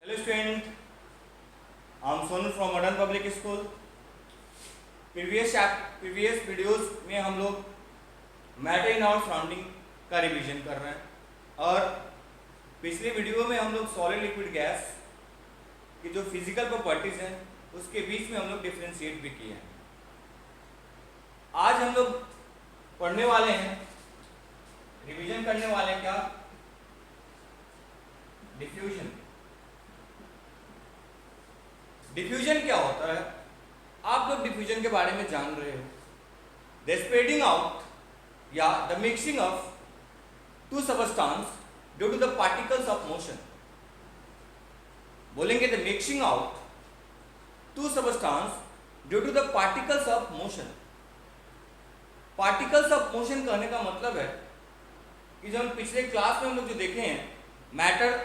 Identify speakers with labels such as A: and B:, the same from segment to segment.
A: Hello student, I am Sonu from modern public school. Previous videos में हम लोग matter in our surrounding का revision कर रहे हैं और पिछले वीडियो में हम लोग सॉलिड लिक्विड गैस की जो फिजिकल प्रॉपर्टीज हैं उसके बीच में हम लोग डिफ्रेंशिएट भी किए हैं। आज हम लोग पढ़ने वाले हैं, रिवीजन करने वाले हैं क्या, डिफ्यूजन। डिफ्यूजन क्या होता है? आप लोग डिफ्यूजन के बारे में जान रहे हो। द स्प्रेडिंग आउट या the mixing of two substance due to the particles of motion. बोलेंगे the mixing out two substance due to the particles of motion. Particles of motion कहने का मतलब है कि जो हम पिछले क्लास में हम लोग जो देखे हैं, मैटर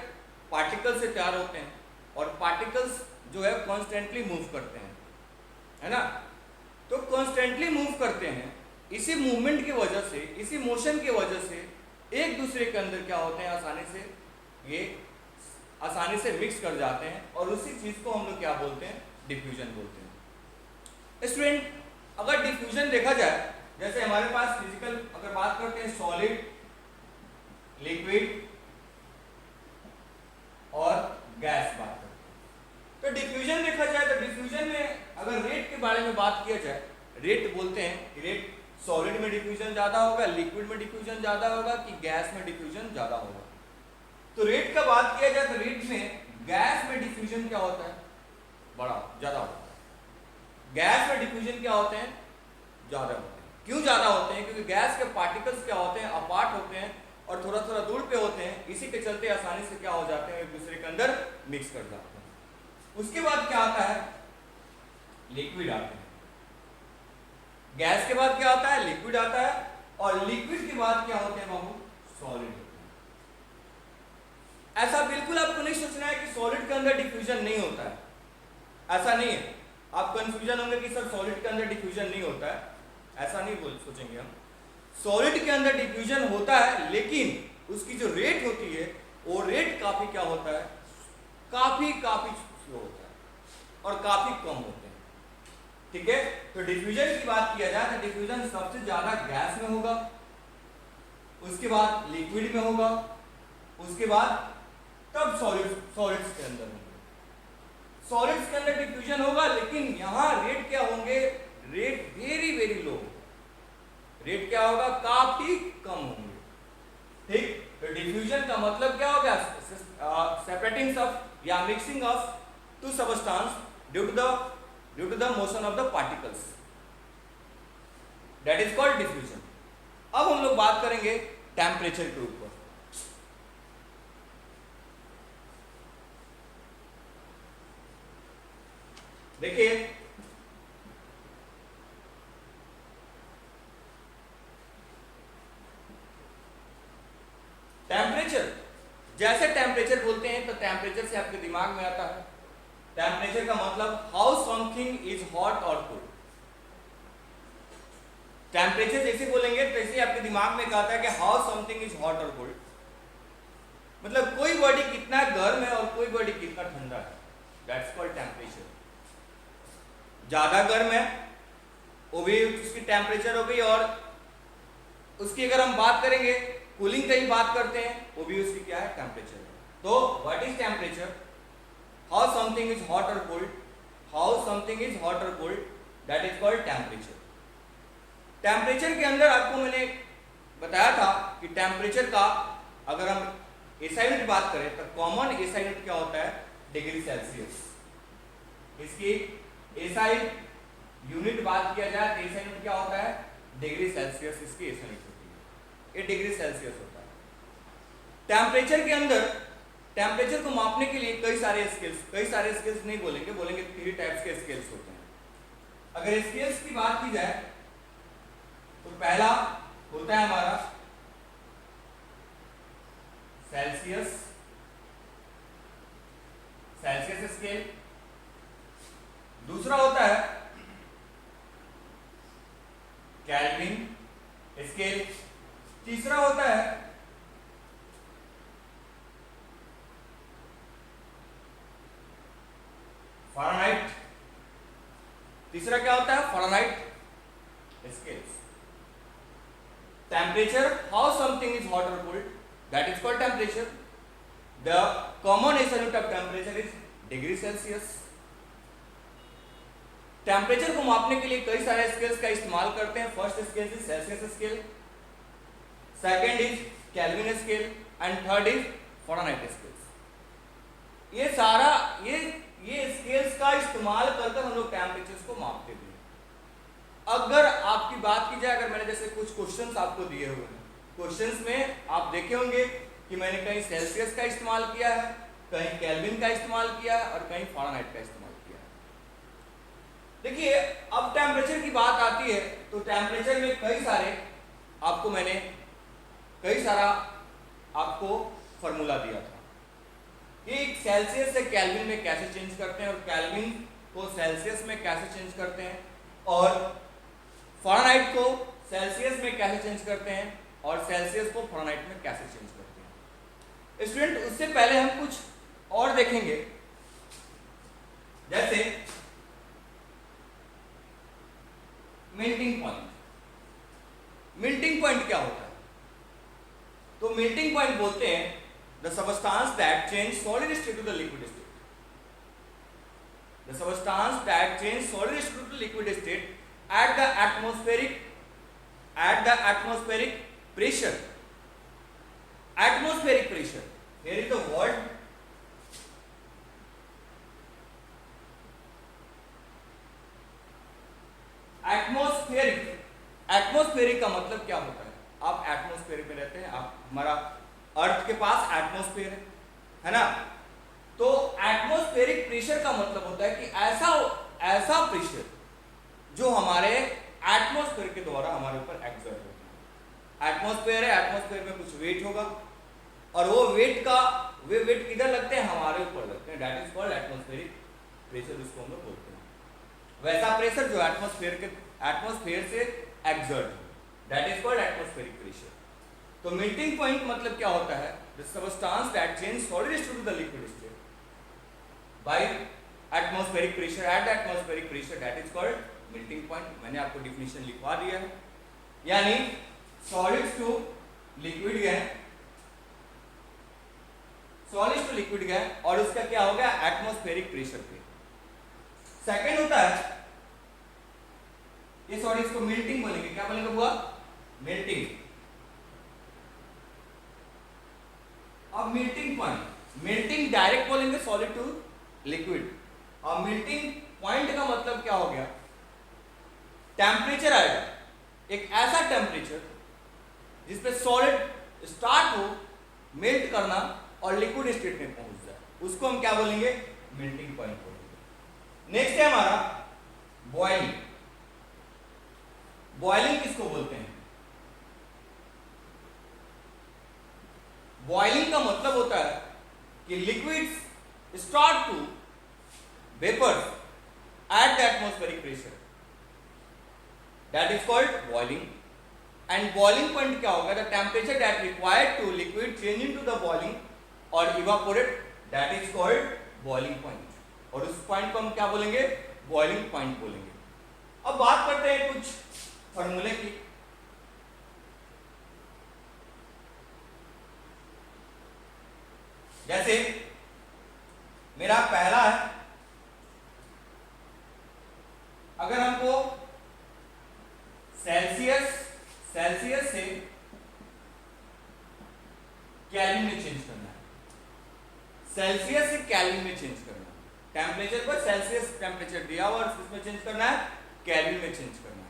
A: पार्टिकल से तैयार होते हैं और पार्टिकल्स जो है कॉन्स्टेंटली मूव करते हैं, है ना। तो कॉन्स्टेंटली मूव करते हैं, इसी मूवमेंट की वजह से, इसी मोशन की वजह से एक दूसरे के अंदर क्या होते हैं, आसानी से मिक्स कर जाते हैं और उसी चीज को हम लोग क्या बोलते हैं, डिफ्यूजन बोलते हैं। स्टूडेंट, अगर डिफ्यूजन देखा जाए, जैसे हमारे पास फिजिकल अगर बात करते हैं सॉलिड, लिक्विड और गैस बात करते हैं, तो डिफ्यूजन देखा जाए तो डिफ्यूजन में अगर रेट के बारे में बात किया जाए, रेट बोलते हैं कि रेट सॉलिड में डिफ्यूजन ज्यादा होगा, लिक्विड में डिफ्यूजन ज्यादा होगा कि गैस में डिफ्यूजन ज्यादा होगा। तो रेट का बात किया जाए तो रेट में गैस में डिफ्यूजन क्या होता है, ज्यादा होता है। गैस में डिफ्यूजन क्या होते हैं, ज्यादा होते हैं। क्यों ज्यादा होते हैं? क्योंकि गैस के पार्टिकल्स क्या होते हैं, अपार्ट होते हैं और थोड़ा थोड़ा दूर पे होते हैं, इसी के चलते आसानी से क्या हो जाते हैं, एक दूसरे के अंदर मिक्स कर जाते हैं। उसके बाद क्या आता है, लिक्विड आते हैं। गैस के बाद क्या आता है, लिक्विड आता है और लिक्विड के बाद क्या होते हैं बाबू, सॉलिड होते हैं। ऐसा बिल्कुल आपको नहीं सोचना है कि सॉलिड के अंदर डिफ्यूजन नहीं होता है, ऐसा नहीं है। आप कंफ्यूजन होंगे कि सर सॉलिड के अंदर डिफ्यूजन नहीं होता है, ऐसा नहीं सोचेंगे हम। सॉलिड के अंदर डिफ्यूजन होता है, लेकिन उसकी जो रेट होती है वो रेट काफी क्या होता है, काफी स्लो होता है और काफी कम होते हैं। ठीक है, तो डिफ्यूजन की बात किया जाए तो डिफ्यूजन सबसे ज्यादा गैस में होगा, उसके बाद लिक्विड में होगा, उसके बाद तब सॉलिड्स के अंदर होंगे। सॉलिड्स के अंदर डिफ्यूजन होगा, लेकिन यहां रेट क्या होंगे, रेट वेरी लो। रेट क्या होगा, काफी कम होंगे। ठीक, तो डिफ्यूजन का मतलब क्या हो गया, सेपरेटिंग ऑफ या mixing of two substance due to the motion of the particles, that is called diffusion. अब हम लोग बात करेंगे टेम्परेचर के ऊपर। देखिए, टेम्परेचर, जैसे टेम्परेचर बोलते हैं तो टेम्परेचर से आपके दिमाग में आता है, टेम्परेचर का मतलब हाउ समथिंग इज हॉट और कोल्ड। टेम्परेचर जैसे बोलेंगे तो ऐसे आपके दिमाग में आता है कि हाउ समथिंग इज हॉट और कोल्ड, मतलब कोई बॉडी कितना गर्म है और कोई बॉडी कितना ठंडा है, दैट्स कॉल्ड टेम्परेचर। ज्यादा गर्म है वो भी उसकी टेम्परेचर हो गई, और उसकी अगर हम बात करेंगे कूलिंग की बात करते हैं, वो भी उसकी क्या है, टेम्परेचर है। तो what is temperature, how something is hot और cold, how something is hot और cold, that is called temperature. Temperature के अंदर आपको मैंने बताया था कि टेम्परेचर का अगर हम एसआई यूनिट बात करें तो कॉमन एसआई यूनिट क्या होता है, डिग्री सेल्सियस। इसकी एसआई यूनिट बात किया जाए तो एसआई यूनिट क्या होता है, डिग्री सेल्सियस इसकी एसआई यूनिट होती है, ये डिग्री सेल्सियस होता है। टेम्परेचर के अंदर टेम्परेचर को मापने के लिए कई सारे स्केल्स नहीं बोलेंगे, 3 टाइप्स के स्केल्स होते हैं। अगर स्केल्स की बात की जाए तो पहला होता है हमारा सेल्सियस स्केल, दूसरा होता है केल्विन स्केल, तीसरा होता है तीसरा क्या होता है? Fahrenheit scales. Temperature, how something is hot और cold, that is called temperature. The common SI unit of temperature is degree Celsius. Temperature को मापने के लिए कई सारे स्केल्स का इस्तेमाल करते हैं। First scale is Celsius scale, second is kelvin scale and third is Fahrenheit scales. ये सारा ये स्केल्स का इस्तेमाल कर हम लोग टेम्परेचर्स को मापते हैं। अगर आपकी बात की जाए, अगर मैंने जैसे कुछ क्वेश्चंस आपको दिए हुए हैं, क्वेश्चंस में आप देखे होंगे कि मैंने कहीं सेल्सियस का इस्तेमाल किया है, कहीं केल्विन का इस्तेमाल किया है और कहीं फ़ारेनहाइट का इस्तेमाल किया है। देखिए, अब टेम्परेचर की बात आती है तो टेम्परेचर में कई सारे आपको फॉर्मूला दिया था कि सेल्सियस से केल्विन में कैसे चेंज करते हैं और केल्विन को सेल्सियस में कैसे चेंज करते हैं और फ़ारेनहाइट को सेल्सियस में कैसे चेंज करते हैं और सेल्सियस को फ़ारेनहाइट में कैसे चेंज करते हैं। स्टूडेंट, उससे पहले हम कुछ और देखेंगे, जैसे मेल्टिंग पॉइंट। मेल्टिंग पॉइंट क्या होता है? तो मेल्टिंग पॉइंट बोलते हैं the substance that change solid state to the liquid state. The substance that change solid state to liquid state at the atmospheric pressure. Atmospheric pressure. Here is the word. Atmospheric का मतलब क्या होता है? आप atmosphere में रहते हैं, आप हमारा अर्थ के पास एटमॉस्फेयर है ना। तो एटमॉस्फेरिक प्रेशर का मतलब होता है कि ऐसा प्रेशर जो हमारे एटमॉस्फेयर के द्वारा हमारे ऊपर एक्सर्ट होता है। एटमॉस्फेयर है, एटमॉस्फेयर में कुछ वेट होगा और वो वेट किधर लगते हैं? हमारे ऊपर लगते हैं। That is called atmospheric pressure, उसको हम लोग बोलते हैं। वैसा प्रेशर जो एटमॉस्फेयर से एक्सर्ट हो, that is called atmospheric pressure. तो मेल्टिंग पॉइंट मतलब क्या होता है? The substance that change solid state to the liquid state by atmospheric pressure, at the atmospheric pressure, that is called melting point। मैंने आपको definition लिखवा दिया है, यानी सॉलिड्स टू लिक्विड गए और उसका क्या हो गया? एटमॉस्फेरिक प्रेशर पे। सेकेंड होता है ये सॉलिड्स को मेल्टिंग बोलेंगे। क्या बोलेंगे बुआ? मेल्टिंग। अब मेल्टिंग पॉइंट, मेल्टिंग डायरेक्ट बोलेंगे सॉलिड टू लिक्विड, और मेल्टिंग पॉइंट का मतलब क्या हो गया? टेम्परेचर आएगा, एक ऐसा टेम्परेचर जिसपे सॉलिड स्टार्ट हो मेल्ट करना और लिक्विड स्टेट में पहुंच जाए, उसको हम क्या बोलेंगे? मेल्टिंग पॉइंट बोलेंगे। नेक्स्ट है हमारा बॉइलिंग। बॉइलिंग किसको बोलते हैं? बॉइलिंग का मतलब होता है कि liquids start to vapors at the atmospheric pressure, that is called boiling। and boiling point क्या होगा? the temperature that required to liquid change into the boiling or evaporate, that is called boiling point। और उस point को हम क्या बोलेंगे? boiling point बोलेंगे। अब बात करते हैं कुछ फॉर्मूले की। जैसे मेरा पहला है, अगर हमको सेल्सियस से केल्विन में चेंज करना है, सेल्सियस से केल्विन में चेंज करना है, टेम्परेचर पर सेल्सियस टेम्परेचर दिया हुआ और इसमें चेंज करना है, केल्विन में चेंज करना है।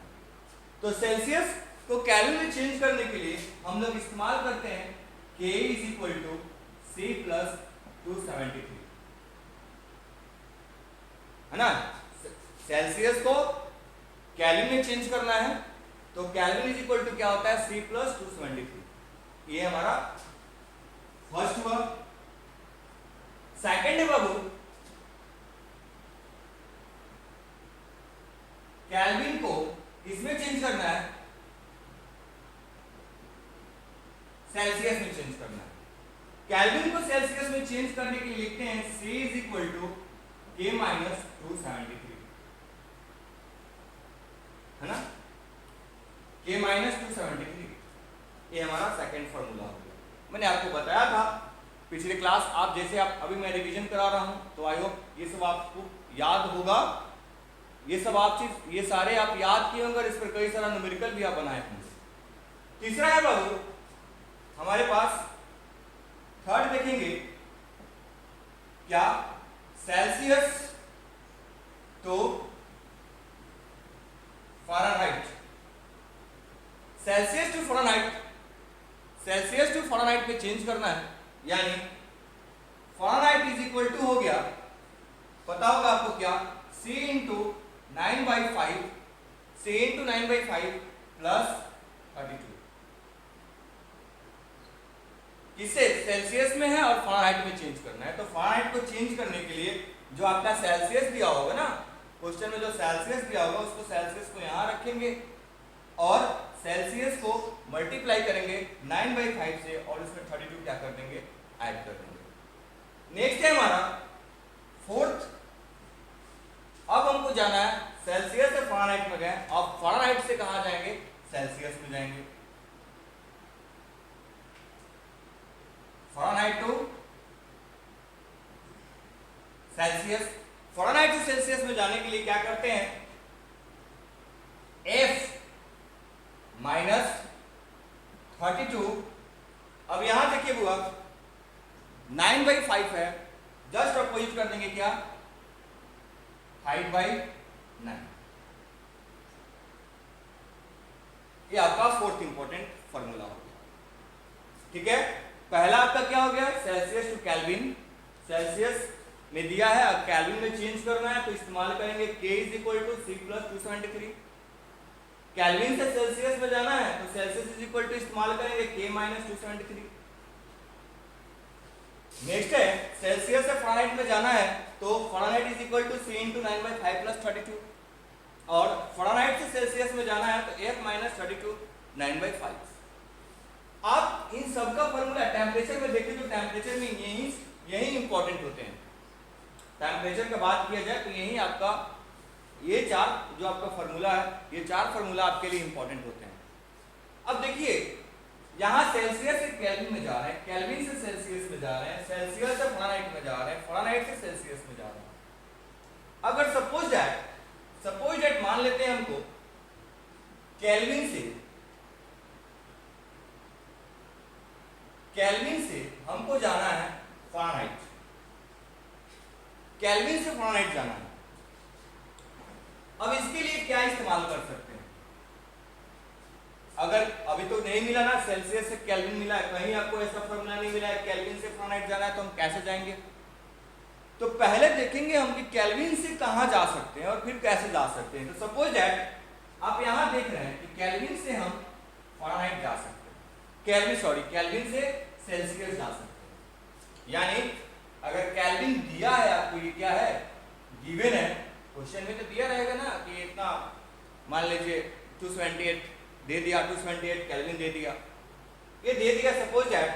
A: तो सेल्सियस को केल्विन में चेंज करने के लिए हम लोग इस्तेमाल करते हैं K = C + 273, है ना। सेल्सियस को केल्विन में चेंज करना है तो केल्विन = क्या होता है? C + 273। ये हमारा फर्स्ट हुआ। सेकेंड है बाबू, केल्विन को इसमें चेंज करना है, सेल्सियस में चेंज करना है। केल्विन को सेल्सियस में चेंज करने के लिए लिखते हैं C = K - 273। पिछले क्लास आप जैसे आप अभी मैं रिवीजन करा रहा हूं, तो आई होप ये सब आपको याद होगा, ये सब आप चीज ये सारे आप याद किए होंगे और इस पर कई सारा न्यूमेरिकल भी आप बनाए होंगे। तीसरा है बाबू हमारे पास, थर्ड देखेंगे क्या, सेल्सियस तो Fahrenheit. Celsius to Fahrenheit, Celsius to Fahrenheit में चेंज करना है, यानी फ़ारेनहाइट इज इक्वल टू हो गया, पता होगा आपको क्या, C into 9/5, C into 9/5 plus 32। किससे, सेल्सियस में है और फ़ारेनहाइट में चेंज करना है। तो फ़ारेनहाइट को चेंज करने के लिए जो आपका सेल्सियस दिया होगा ना, क्वेश्चन में जो सेल्सियस दिया होगा उसको सेल्सियस को यहाँ रखेंगे और सेल्सियस को मल्टीप्लाई करेंगे 9/5 से और इसमें 32 क्या कर देंगे, ऐड कर देंगे। नेक्स्ट है हमारा फोर्थ, अब हमको जाना है सेल्सियस से फ़ारेनहाइट में गए, अब फ़ारेनहाइट से कहाँ जाएंगे, सेल्सियस में जाएंगे। फ़ारेनहाइट टू सेल्सियस, फ़ारेनहाइट से सेल्सियस में जाने के लिए क्या करते हैं, F माइनस 32। अब यहां देखिए बुआ 9/5 है, जस्ट अपोजिट कर देंगे क्या, 5/9। ये आपका फोर्थ इंपॉर्टेंट फॉर्मूला हो गया। ठीक है, पहला आपका क्या हो गया, सेल्सियस टू केल्विन, सेल्सियस में दिया है, अब केल्विन में चेंज करना है तो इस्तेमाल करेंगे K is equal to C plus 273। Kelvin से सेल्सियस में जाना है तो सेल्सियस इज इक्वल टू इस्तेमाल करेंगे K माइनस 273। नेक्स्ट है सेल्सियस से फ़ारेनहाइट में जाना है तो Fahrenheit is equal to C into 9/5 plus 32, और फ़ारेनहाइट से सेल्सियस में जाना है तो F माइनस 32 9/5। आप इन सब का फॉर्मूला टेम्परेचर में देखिए तो टेम्परेचर में यही इंपॉर्टेंट होते हैं। टेम्परेचर का बात किया जाए तो यही आपका ये चार जो आपका फॉर्मूला है, ये चार फॉर्मूला आपके लिए इंपॉर्टेंट होते हैं। अब देखिए यहाँ सेल्सियस से केल्विन में जा रहे हैं, केल्विन से सेल्सियस में जा रहे हैं, सेल्सियस से फ़ारेनहाइट में जा रहे हैं, फ़ारेनहाइट से सेल्सियस में जा रहे हैं। अगर सपोज दैट मान लेते हैं हमको केल्विन से हमको जाना है फ़ारेनहाइट, केल्विन से फ़ारेनहाइट जाना है। अब इसके लिए क्या इस्तेमाल कर सकते हैं, अगर अभी तो नहीं मिला ना, सेल्सियस से केल्विन मिला है, कहीं आपको ऐसा फॉर्मूला नहीं मिला है, केल्विन से फ़ारेनहाइट जाना है तो हम कैसे जाएंगे। तो पहले देखेंगे हम कि केल्विन से कहाँ जा सकते हैं और फिर कैसे जा सकते हैं। तो सपोज दैट आप यहाँ देख रहे हैं कि केल्विन से हम फ़ारेनहाइट जा सकते हैं, केल्विन से सेल्सियस जा सकते हैं। यानी अगर केल्विन दिया है आपको, ये क्या है, गिवन है, क्वेश्चन में तो दिया रहेगा ना कि इतना, मान लीजिए 278 दे दिया, 278 केल्विन दे दिया, ये दे दिया सपोज दैट।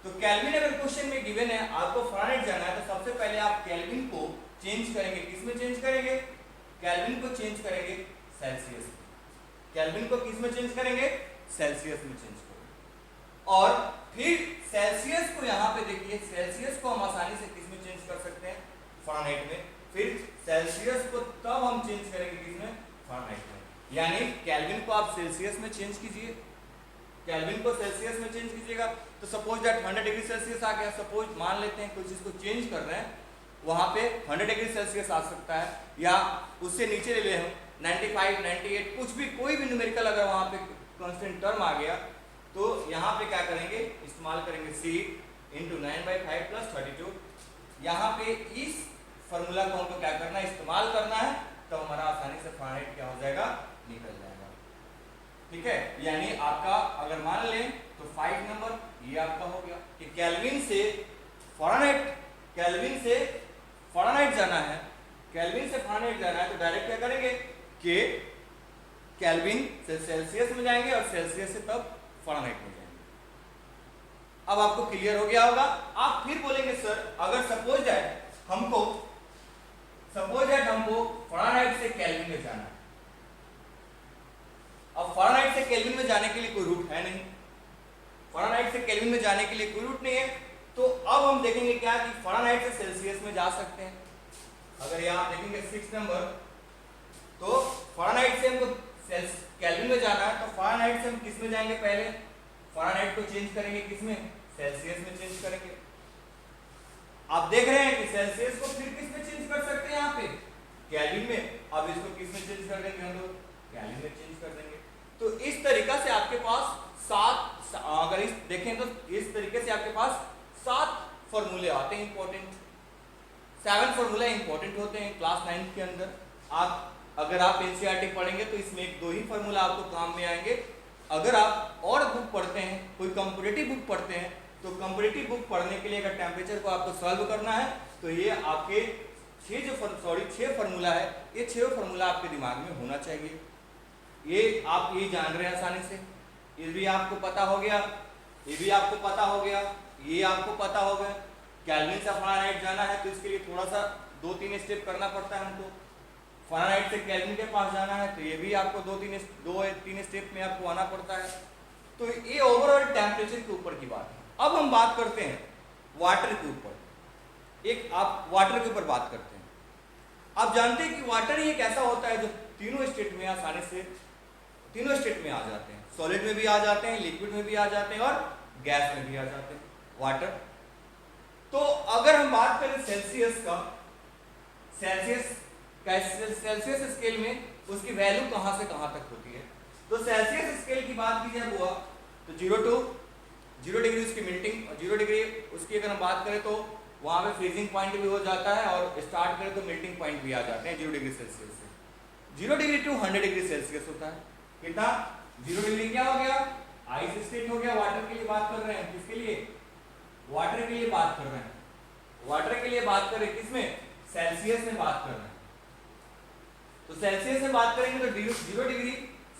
A: तो केल्विन अगर क्वेश्चन में गिवन है, आपको फ़ारेनहाइट जाना है, तो सबसे पहले आप केल्विन को चेंज करेंगे, किस में चेंज करेंगे, केल्विन को चेंज करेंगे सेल्सियस में। केल्विन को किस में चेंज करेंगे, सेल्सियस में चेंज करेंगे। और फिर सेल्सियस को यहाँ पे देखिए, सेल्सियस को हम आसानी से किस में चेंज कर सकते हैं, फ़ारेनहाइट में। फिर सेल्सियस को तब हम चेंज करेंगे किसमें, फ़ारेनहाइट में। यानी केल्विन को आप सेल्सियस में चेंज कीजिए, केल्विन को सेल्सियस में चेंज कीजिएगा तो सपोज दैट 100 डिग्री सेल्सियस आ गया। सपोज मान लेते हैं कोई चीज़ को चेंज कर रहे हैं, वहाँ पे 100 डिग्री सेल्सियस आ सकता है, या उससे नीचे ले लें हम 95, 98, कुछ भी, कोई भी न्यूमेरिकल अगर वहाँ पे कांस्टेंट टर्म आ गया तो यहाँ पे क्या करेंगे, इस्तेमाल करेंगे C इंटू 9/5 प्लस 32। यहाँ पे इस फॉर्मूला को हमको क्या करना है, इस्तेमाल करना है, तो हमारा आसानी से फ़ारेनहाइट क्या हो जाएगा, निकल जाएगा। ठीक है, यानी आपका अगर मान लें तो 5 नंबर ये आपका हो गया कि केल्विन से फ़ारेनहाइट, केल्विन से फ़ारेनहाइट जाना है, केल्विन से फ़ारेनहाइट जाना है तो डायरेक्ट क्या करेंगे कि केल्विन से सेल्सियस में जाएंगे और सेल्सियस से तब फ़ारेनहाइट में जाएंगे। अब आपको क्लियर हो गया होगा। आप फिर बोलेंगे सर अगर सपोज दैट हमको फ़ारेनहाइट से केल्विन में जाना है, अब फ़ारेनहाइट से केल्विन में जाने के लिए कोई रूट है नहीं, फ़ारेनहाइट से केल्विन में जाने के लिए कोई रूट नहीं है, तो से सेल्सियस में जा सकते हैं। अगर यहाँ आप देखेंगे 6 नंबर, तो फ़ारेनहाइट से हमको केल्विन में जाना है, तो फ़ारेनहाइट से हम किस में जाएंगे? पहले फ़ारेनहाइट को चेंज करेंगे किस में? सेल्सियस में चेंज करेंगे। आप देख रहे हैं कि सेल्सियस को फिर किस में चेंज कर सकते हैं? यहाँ पे केल्विन में। अब इसको किस में चेंज कर देंगे हम लोग? केल्विन में चेंज कर देंगे। तो इस तरीका से आपके पास 7, अगर इस देखें तो इस तरीके से आपके पास 7 फॉर्मूले आते हैं इंपॉर्टेंट। 7 फॉर्मूला इंपॉर्टेंट होते हैं क्लास 9 के अंदर। अगर आप एनसीईआरटी पढ़ेंगे तो इसमें 1-2 ही फॉर्मूला आपको काम में आएंगे। अगर आप और बुक पढ़ते हैं, कोई कॉम्पिटिटिव बुक पढ़ते हैं, तो कॉम्पिटिटिव बुक पढ़ने के लिए अगर टेम्परेचर को आपको सॉल्व करना है तो ये आपके 6 फॉर्मूला है, ये 6 फॉर्मूला आपके दिमाग में होना चाहिए। ये आप ये जान रहे हैं आसानी से, ये भी आपको पता हो गया, ये भी आपको पता हो गया, ये आपको पता हो गया। केल्विन से फ़ारेनहाइट जाना है तो इसके लिए थोड़ा सा 2-3 स्टेप करना पड़ता है हमको। फ़ारेनहाइट से केल्विन के पास जाना है तो ये भी आपको 2-3 स्टेप में आपको आना पड़ता है। तो ये ओवरऑल टेम्परेचर के ऊपर की बात है। अब हम बात करते हैं वाटर के ऊपर। आप वाटर के ऊपर बात करते हैं। आप जानते हैं कि वाटर ही एक ऐसा होता है जो तीनों स्टेट में आसानी से तीनों स्टेट में आ जाते हैं। सॉलिड में भी आ जाते हैं, लिक्विड में भी आ जाते हैं और गैस में भी आ जाते हैं वाटर। तो अगर हम बात करें सेल्सियस स्केल में उसकी वैल्यू कहां से कहां तक होती है? तो सेल्सियस स्केल की बात की जाए हुआ तो 0 डिग्री उसकी मेल्टिंग, 0 डिग्री उसकी अगर हम बात करें तो वहां पे फ्रीजिंग पॉइंट भी हो जाता है, और स्टार्ट करें तो मेल्टिंग पॉइंट भी आ जाते हैं 0 डिग्री सेल्सियस से। 0 डिग्री टू 100 डिग्री सेल्सियस होता है। कितना? 0 डिग्री क्या हो गया? आइस स्टेट हो गया। वाटर के लिए बात कर रहे हैं, किसके लिए? वाटर के लिए बात कर रहे हैं। वाटर के लिए बात कर रहे हैं किसमें? सेल्सियस में बात कर रहे हैं। तो सेल्सियस में बात करेंगे तो 0 डिग्री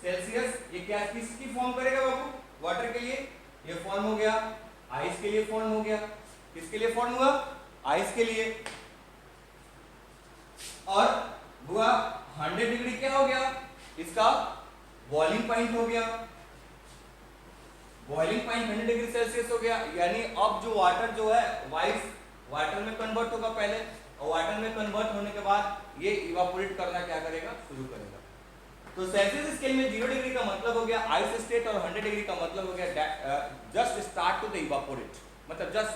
A: सेल्सियस ये क्या किसकी फॉर्म करेगा बाबू? वाटर के लिए ये फॉर्म हो गया, आइस के लिए फॉर्म हो गया। किसके लिए फॉर्म हुआ? आइस के लिए। और हुआ 100 डिग्री क्या हो गया? इसका बॉइलिंग पॉइंट हो गया। बॉइलिंग पॉइंट 100 डिग्री सेल्सियस हो गया। यानी अब जो वाटर जो है वाटर में कन्वर्ट होगा पहले, और वाटर में कन्वर्ट होने के बाद ये इवापोरेट करना क्या करेगा? शुरू करेगा। तो सेल्सियस स्केल में 0 डिग्री का मतलब हो गया आइस स्टेट, और 100 डिग्री का मतलब हो गया just start to the evaporate, मतलब just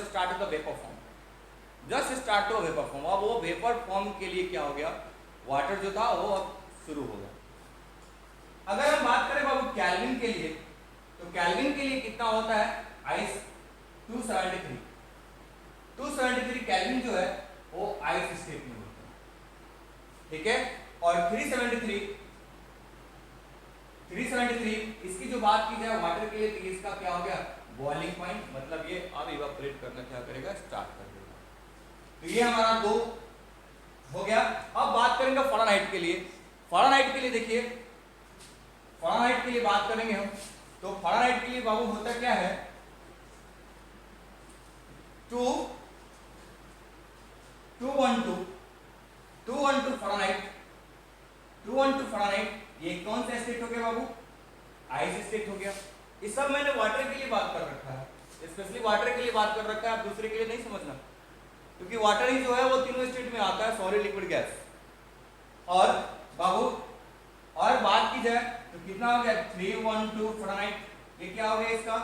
A: start to the vapour form, just start to vapour form. अब वो वेपर फॉर्म के लिए क्या हो गया? वाटर जो था वो अब शुरू हो गया। अगर हम बात करें बाबू केल्विन के लिए, तो केल्विन के लिए कितना होता है? आइस 273 केल्विन जो है वो आइस स्टेट में होता है, ठीक है। और 373 इसकी जो बात की जाए वाटर के लिए तो इसका क्या हो गया? बॉइलिंग पॉइंट, मतलब ये अब इवापोरेट करना क्या करेगा? स्टार्ट कर देगा। तो ये हमारा 2 हो गया। अब बात करेंगे फ़ारेनहाइट के लिए। फ़ारेनहाइट के लिए देखिए, फ़ारेनहाइट के लिए बात करेंगे हम, तो फ़ारेनहाइट के लिए बाबू होता क्या है? 212 फ़ारेनहाइट। ये कौन सा स्टेट हो गया बाबू? आइस स्टेट हो गया। इस सब मैंने वाटर के लिए बात कर रखा है, स्पेशली वाटर के लिए बात कर रखा है, आप दूसरे के लिए नहीं समझना, क्योंकि वाटर ही जो है वो तीनों स्टेट में आता है, सॉलिड, लिक्विड, गैस। और बाबू और बात की जाए तो कितना हो गया? 312 फ़ारेनहाइट। ये क्या हो गया? इसका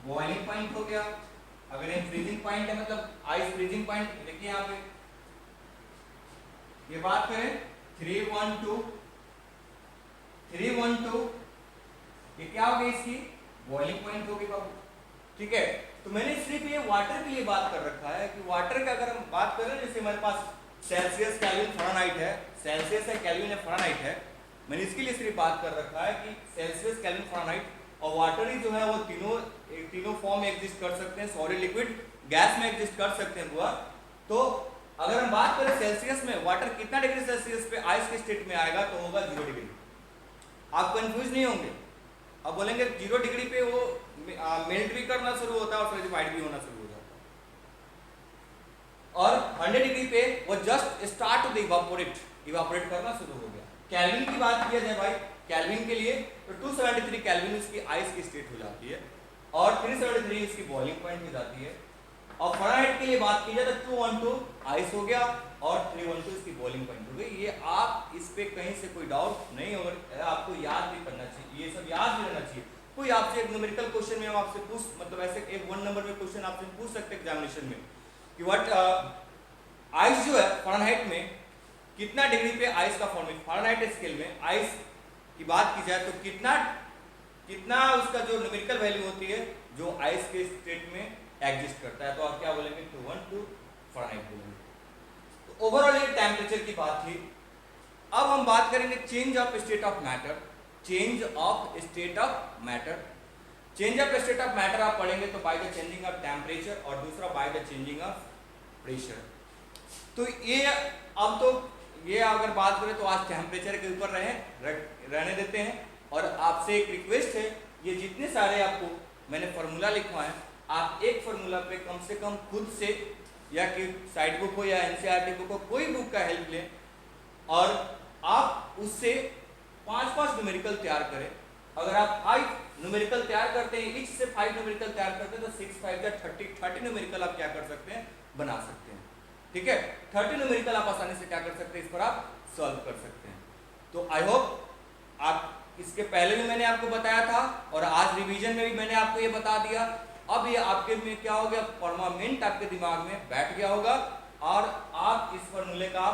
A: बॉइलिंग पॉइंट हो गया। अगर ये फ्रीजिंग पॉइंट है, मतलब आइस फ्रीजिंग पॉइंट, देखिए यहाँ पे ये बात करें 312 ये क्या हो गई? इसकी बॉइलिंग पॉइंट होगी बाबू, ठीक है। तो मैंने सिर्फ ये वाटर के लिए बात कर रखा है कि वाटर का अगर हम बात करें, जैसे हमारे पास सेल्सियस, केल्विन, फ़ारेनहाइट है, सेल्सियस है, केल्विन है, फ़ारेनहाइट है, मैंने इसके लिए सिर्फ बात कर रखा है कि सेल्सियस, केल्विन, फ़ारेनहाइट और वाटर ही जो है वो तीनों फॉर्म में एग्जिस्ट कर सकते हैं, सॉलिड, लिक्विड, गैस में एग्जिस्ट कर सकते हैं बुआ। तो अगर हम बात करें सेल्सियस में, वाटर कितना डिग्री सेल्सियस पे आइस के स्टेट में आएगा? तो होगा 0 डिग्री। आप कंफ्यूज नहीं होंगे। अब बोलेंगे 0 डिग्री पे वो मेल्ट भी करना शुरू होता है और सॉलिडिफाइड भी होना शुरू हो जाता है, और 100 डिग्री पे वो जस्ट स्टार्ट टू इवापोरेट करना शुरू हो गया। केल्विन की बात किया जाए भाई, केल्विन के लिए तो 273 केल्विन उसकी आइस की स्टेट हो जाती है, और 373 इसकी बॉइलिंग पॉइंट हो जाती है। और फ़ारेनहाइट के लिए बात की जाए तो 212 आइस हो गया और 312 इसकी बॉइलिंग पॉइंट हो गई। ये आप इस पे कहीं से कोई डाउट नहीं होगा, आपको याद भी करना चाहिए, ये सब याद भी रहना चाहिए। कोई आपसे एक न्यूमेरिकल क्वेश्चन में हम आपसे पूछ, मतलब ऐसे एक 1 नंबर में क्वेश्चन आपसे पूछ सकते हैं एग्जामिनेशन में कि व्हाट आइस जो है फ़ारेनहाइट में कितना डिग्री पे आइस का फॉर्मेशन, फ़ारेनहाइट स्केल में आइस की बात की जाए तो कितना उसका जो न्यूमेरिकल वैल्यू होती है जो आइस के स्टेट में एग्जिस्ट करता है, तो आप क्या बोलेंगे 212 फ़ारेनहाइट बोलेंगे। तो ओवरऑल ये टेम्परेचर की बात थी। अब हम बात करेंगे change of state of matter. Change of state of matter, change of state of matter आप पढ़ेंगे तो by the changing of temperature और दूसरा by the changing of pressure. तो ये अब तो ये अगर बात करें तो आज टेम्परेचर के ऊपर रहने देते हैं। और आपसे एक रिक्वेस्ट है, ये जितने सारे आपको मैंने फार्मूला लिखवा है, आप एक फार्मूला पे कम से कम खुद से या कि साइड बुक हो या एनसीईआरटी बुक हो, कोई बुक का हेल्प लें और आप उससे 5-5 न्यूमेरिकल तैयार करें। अगर आप 5 न्यूमेरिकल तैयार करते हैं, ईच से 5 न्यूमेरिकल तैयार करते हैं तो 6 5 या 30 न्यूमेरिकल आप क्या कर सकते हैं, बना सकते हैं। ठीक है, 30 न्यूमेरिकल आप आसानी से क्या कर सकते हैं, इस पर आप सॉल्व कर सकते हैं। तो आई होप आप, इसके पहले भी मैंने आपको बताया था और आज रिवीजन में भी मैंने आपको ये बता दिया। अब ये आपके में क्या हो गया, परमानेंट आपके दिमाग में बैठ गया होगा और आप इस फॉर्मूले का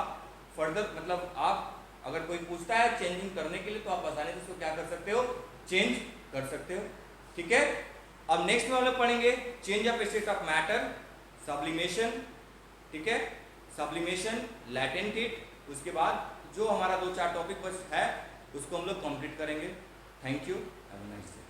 A: फर्दर, मतलब आप अगर कोई पूछता है चेंजिंग करने के लिए तो आप आसानी से इसको क्या कर सकते हो, चेंज कर सकते हो। ठीक है, अब नेक्स्ट में हम लोग पढ़ेंगे change of state of matter, sublimation. ठीक है, सब्लिमेशन, लैटेंट हीट, उसके बाद जो हमारा 2-4 टॉपिक बस है उसको हम लोग कंप्लीट करेंगे। Thank you, have a nice day.